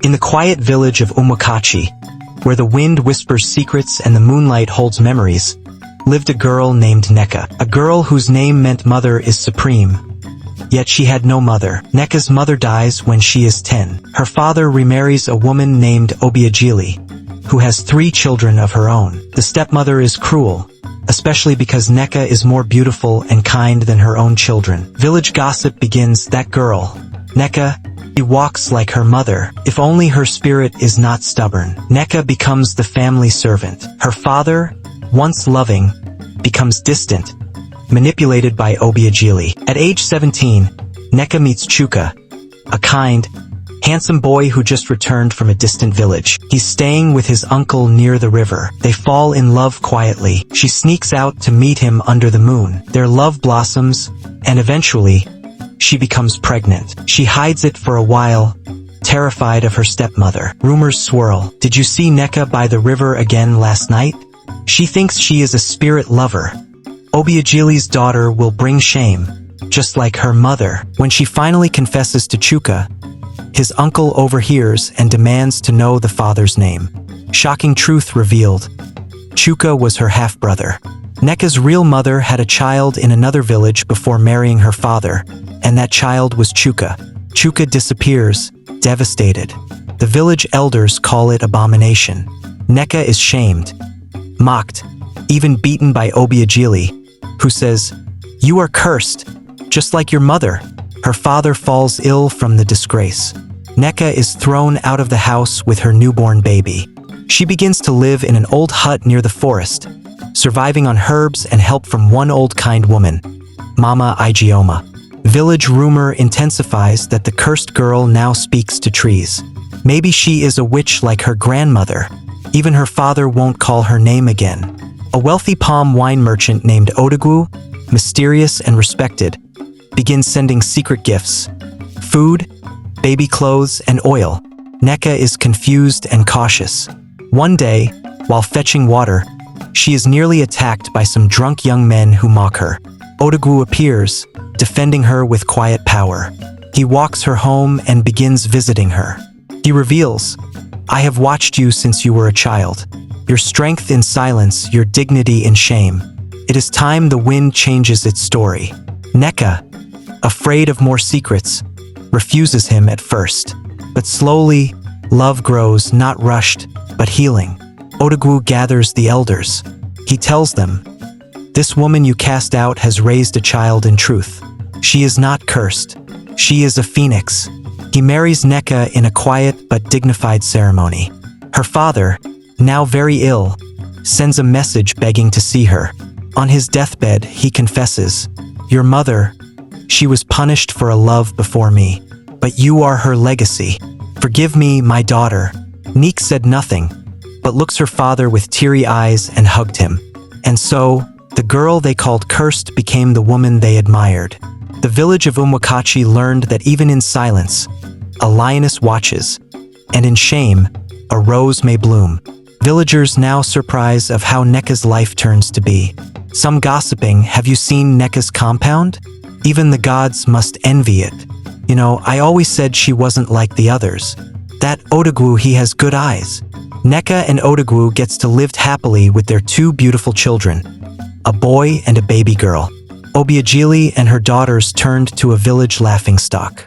In the quiet village of Umwakachi, where the wind whispers secrets and the moonlight holds memories, lived a girl named Nneka, a girl whose name meant mother is supreme. Yet she had no mother. Nneka's mother dies when she is 10. Her father remarries a woman named Obiageli, who has 3 children of her own. The stepmother is cruel, especially because Nneka is more beautiful and kind than her own children. Village gossip begins. That girl, Nneka, she walks like her mother. If only her spirit is not stubborn. Nneka becomes the family servant. Her father, once loving, becomes distant, manipulated by Obiageli. At age 17, Nneka meets Chuka, a kind, handsome boy who just returned from a distant village. He's staying with his uncle near the river. They fall in love quietly. She sneaks out to meet him under the moon. Their love blossoms, and eventually, she becomes pregnant. She hides it for a while, terrified of her stepmother. Rumors swirl. Did you see Nneka by the river again last night? She thinks she is a spirit lover. Obiageli's daughter will bring shame, just like her mother. When she finally confesses to Chuka, his uncle overhears and demands to know the father's name. Shocking truth revealed. Chuka was her half-brother. Nneka's real mother had a child in another village before marrying her father, and that child was Chuka. Chuka disappears, devastated. The village elders call it abomination. Nneka is shamed, mocked, even beaten by Obiageli, who says, "You are cursed, just like your mother." Her father falls ill from the disgrace. Nneka is thrown out of the house with her newborn baby. She begins to live in an old hut near the forest, surviving on herbs and help from one old kind woman, Mama Igioma. Village rumor intensifies that the cursed girl now speaks to trees. Maybe she is a witch like her grandmother. Even her father won't call her name again. A wealthy palm wine merchant named Odogwu, mysterious and respected, begins sending secret gifts: food, baby clothes, and oil. Nneka is confused and cautious. One day, while fetching water, she is nearly attacked by some drunk young men who mock her. Odogwu appears, defending her with quiet power. He walks her home and begins visiting her. He reveals, "I have watched you since you were a child. Your strength in silence, your dignity in shame. It is time the wind changes its story." Nneka, afraid of more secrets, refuses him at first. But slowly, love grows, not rushed, but healing. Odogwu gathers the elders. He tells them, "This woman you cast out has raised a child in truth. She is not cursed. She is a phoenix." He marries Nneka in a quiet but dignified ceremony. Her father, now very ill, sends a message begging to see her. On his deathbed, he confesses, "Your mother, she was punished for a love before me, but you are her legacy. Forgive me, my daughter." Nneka said nothing, but looks her father with teary eyes and hugged him. And so, the girl they called cursed became the woman they admired. The village of Umwakachi learned that even in silence, a lioness watches, and in shame, a rose may bloom. Villagers now surprised of how Nneka's life turns to be. Some gossiping, "Have you seen Nneka's compound? Even the gods must envy it. You know, I always said she wasn't like the others. That Odogwu, he has good eyes." Nneka and Odogwu gets to live happily with their 2 beautiful children, a boy and a baby girl. Obiageli and her daughters turned to a village laughingstock.